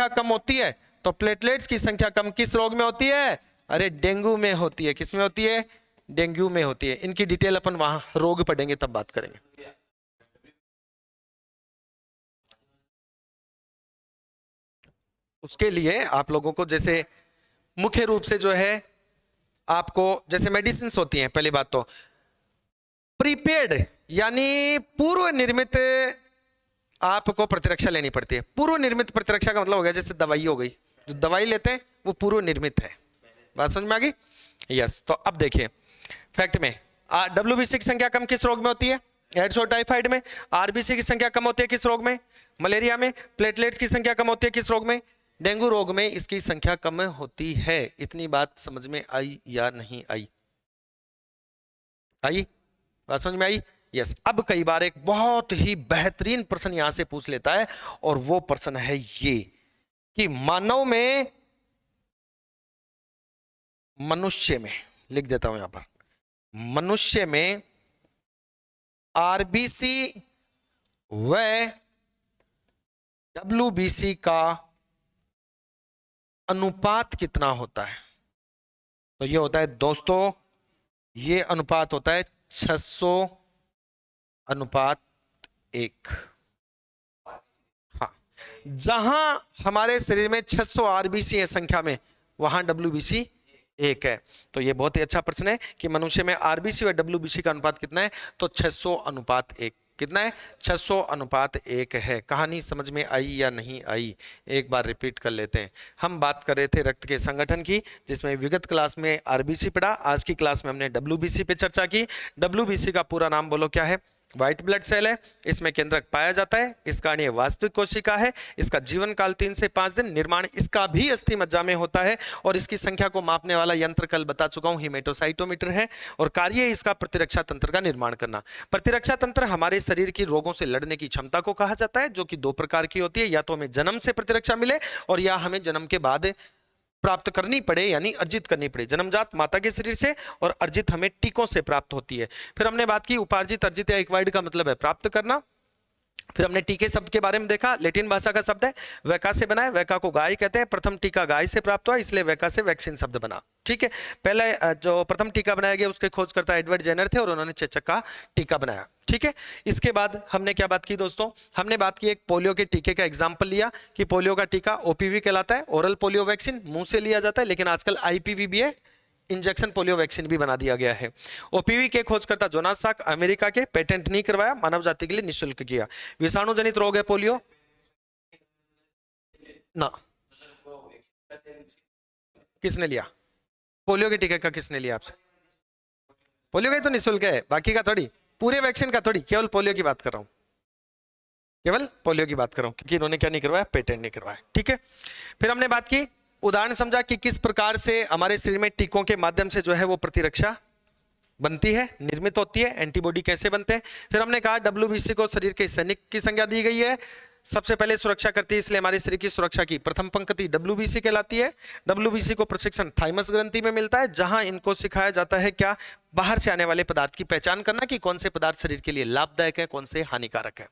कम होती है, तो प्लेटलेट्स की संख्या कम किस रोग में होती है? अरे डेंगू में होती है। किस में होती है? डेंगू में होती है। इनकी डिटेल अपन वहां रोग पढ़ेंगे तब बात करेंगे। उसके लिए आप लोगों को जैसे मुख्य रूप से जो है आपको जैसे मेडिसिन होती हैं, पहली बात तो प्रीपेड यानी पूर्व निर्मित आपको प्रतिरक्षा लेनी पड़ती है। पूर्व निर्मित प्रतिरक्षा का मतलब हो गया जैसे दवाई हो गई, जो दवाई लेते हैं वो पूर्व निर्मित है। बात समझ में आ गई? यस। तो अब देखिए फैक्ट में WBC की संख्या कम किस रोग में होती है? एड्स और टाइफाइड में। RBC की संख्या कम होती है किस रोग में? मलेरिया में। प्लेटलेट्स की संख्या कम होती है किस रोग में? डेंगू रोग में इसकी संख्या कम होती है। इतनी बात समझ में आई या नहीं आई? आई? बात समझ में आई? यस। अब कई बार एक बहुत ही बेहतरीन प्रश्न यहां से पूछ लेता है, और वो प्रश्न है ये कि मानव में, मनुष्य में, लिख देता हूं यहां पर, मनुष्य में RBC व WBC का अनुपात कितना होता है? तो ये होता है दोस्तों, ये अनुपात होता है 600:1। हाँ, जहां हमारे शरीर में 600 RBC है संख्या में, वहां WBC 1 है। तो ये बहुत ही अच्छा प्रश्न है कि मनुष्य में RBC और WBC का अनुपात कितना है? तो 600:1। कितना है? 600:1 है। कहानी समझ में आई या नहीं आई? एक बार रिपीट कर लेते हैं। हम बात कर रहे थे रक्त के संगठन की, जिसमें विगत क्लास में RBC पढ़ा, आज की क्लास में हमने WBC पे चर्चा की। WBC का पूरा नाम बोलो क्या है? व्हाइट ब्लड सेल है। इसमें केंद्रक पाया जाता है। इसका ये वास्तविक कोशिका है। इसका जीवन काल 3 से 5 दिन। निर्माण इसका भी अस्थि मज्जा में होता है, और इसकी संख्या को मापने वाला यंत्र कल बता चुका हूं, हेमेटोसाइटोमीटर है। और कार्य इसका प्रतिरक्षा तंत्र का निर्माण करना। प्रतिरक्षा तंत्र हमारे शरीर की रोगों से लड़ने की क्षमता को कहा जाता है, जो कि 2 प्रकार की होती है। या तो हमें जन्म से प्रतिरक्षा मिले, और या हमें जन्म के बाद प्राप्त करनी पड़े, यानी अर्जित करनी पड़े। जन्मजात माता के शरीर से, और अर्जित हमें टीकों से प्राप्त होती है। फिर हमने बात की उपार्जित, अर्जित या एक्वायर्ड का मतलब है प्राप्त करना, फिर हमने टीके शब्द के बारे में देखा, लैटिन भाषा का शब्द है, वैका से बना है, वैका को गाय कहते हैं, प्रथम टीका गाय से प्राप्त हुआ, इसलिए वैका से वैक्सीन शब्द बना। ठीक है, पहले जो प्रथम टीका बनाया गया उसके खोजकर्ता एडवर्ड जेनर थे और उन्होंने चेचक का टीका बनाया। ठीक है, इसके बाद हमने क्या बात की दोस्तों, हमने बात की एक पोलियो के टीके का एग्जाम्पल लिया कि पोलियो का टीका ओपीवी कहलाता है, ओरल पोलियो वैक्सीन, मुंह से लिया जाता है, लेकिन आजकल आईपीवी भी है, इंजेक्शन पोलियो वैक्सीन भी बना दिया गया है। ओपीवी के खोजकर्ता जोनास साक अमेरिका के, पेटेंट नहीं करवाया, मानव जाति के लिए निःशुल्क किया। विषाणु जनित रोग है पोलियो ना, किसने लिया पोलियो के टीके का, किसने लिया आपसे? पोलियो का ही तो निःशुल्क है, बाकी का थोड़ी, पूरे वैक्सीन का थोड़ी, केवल पोलियो की बात कर रहा हूं, केवल पोलियो की बात कर रहा हूं, क्योंकि इन्होंने क्या नहीं करवाया, पेटेंट नहीं करवाया। ठीक है, फिर हमने बात की, उदाहरण समझा कि किस प्रकार से हमारे शरीर में टीकों के माध्यम से जो है वो प्रतिरक्षा बनती है, निर्मित होती है, एंटीबॉडी कैसे बनते हैं। फिर हमने कहा डब्ल्यूबीसी को शरीर के सैनिक की संज्ञा दी गई है, सबसे पहले सुरक्षा करती है, इसलिए हमारे शरीर की सुरक्षा की प्रथम पंक्ति डब्ल्यूबीसी कहलाती है। डब्ल्यूबीसी को प्रशिक्षण थाइमस ग्रंथि में मिलता है, जहां इनको सिखाया जाता है क्या, बाहर से आने वाले पदार्थ की पहचान करना कि कौन से पदार्थ शरीर के लिए लाभदायक है, कौन से हानिकारक है।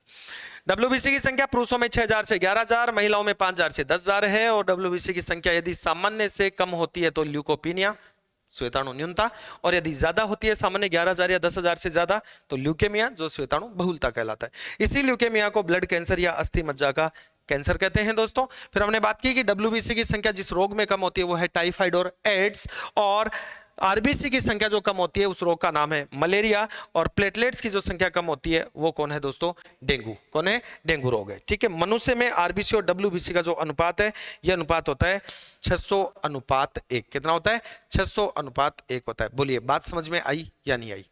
डब्ल्यूबीसी की संख्या पुरुषों में 6000 से 11000, महिलाओं में 5000 से 10000 है। और डब्ल्यूबीसी की संख्या यदि सामान्य से कम होती है तो ल्यूकोपीनिया, श्वेताणु न्यूनता, और यदि ज्यादा होती है सामान्य 11000 या 10000 से ज्यादा तो ल्यूकेमिया, जो श्वेताणु बहुलता कहलाता है। इसी ल्यूकेमिया को ब्लड कैंसर या अस्थि मज्जा का कैंसर कहते हैं दोस्तों। फिर हमने बात की कि डब्ल्यूबीसी की संख्या जिस रोग में कम होती है वो है टाइफाइड और एड्स, और आरबीसी की संख्या जो कम होती है उस रोग का नाम है मलेरिया, और प्लेटलेट्स की जो संख्या कम होती है वो कौन है दोस्तों, डेंगू। कौन है, डेंगू रोग है। ठीक है, मनुष्य में आरबीसी और डब्ल्यूबीसी का जो अनुपात है, यह अनुपात होता है 600:1। कितना होता है, 600:1 होता है। बोलिए, बात समझ में आई या नहीं आई?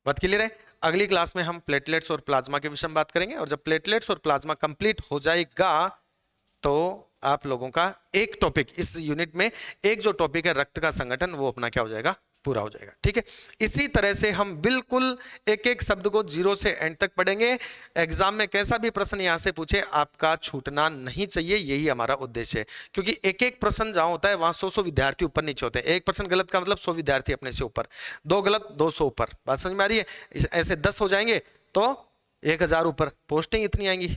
बात क्लियर है? अगली क्लास में हम प्लेटलेट्स और प्लाज्मा के विषय में बात करेंगे, और जब प्लेटलेट्स और प्लाज्मा कंप्लीट हो जाएगा तो आप लोगों का एक टॉपिक इस यूनिट में, एक जो टॉपिक है रक्त का संगठन, वो अपना क्या हो जाएगा, पूरा हो जाएगा। ठीक है, इसी तरह से हम बिल्कुल एक एक शब्द को जीरो से एंड तक पढ़ेंगे। एग्जाम में कैसा भी प्रश्न यहां से पूछे आपका छूटना नहीं चाहिए, यही हमारा उद्देश्य है। क्योंकि एक एक प्रश्न जहां होता है वहां 100 विद्यार्थी ऊपर नीचे होते हैं। एक प्रश्न गलत का मतलब 100 विद्यार्थी अपने से ऊपर, 2 गलत 200 ऊपर। बात समझ में आ रही है? ऐसे 10 हो जाएंगे तो 1000 ऊपर। पोस्टिंग इतनी आएंगी,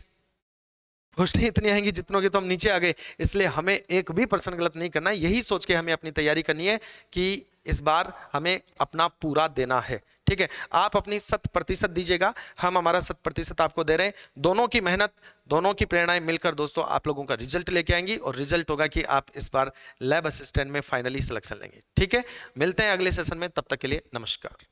पोस्टें इतनी आएंगी जितनों की तो हम नीचे आ गए। इसलिए हमें एक भी प्रश्न गलत नहीं करना है, यही सोच के हमें अपनी तैयारी करनी है कि इस बार हमें अपना पूरा देना है। ठीक है, आप अपनी 100% दीजिएगा, हम हमारा 100% आपको दे रहे हैं। दोनों की मेहनत, दोनों की प्रेरणाएं मिलकर दोस्तों आप लोगों का रिजल्ट लेके आएंगी, और रिजल्ट होगा कि आप इस बार लैब असिस्टेंट में फाइनली सिलेक्शन लेंगे। ठीक है, मिलते हैं अगले सेशन में, तब तक के लिए नमस्कार।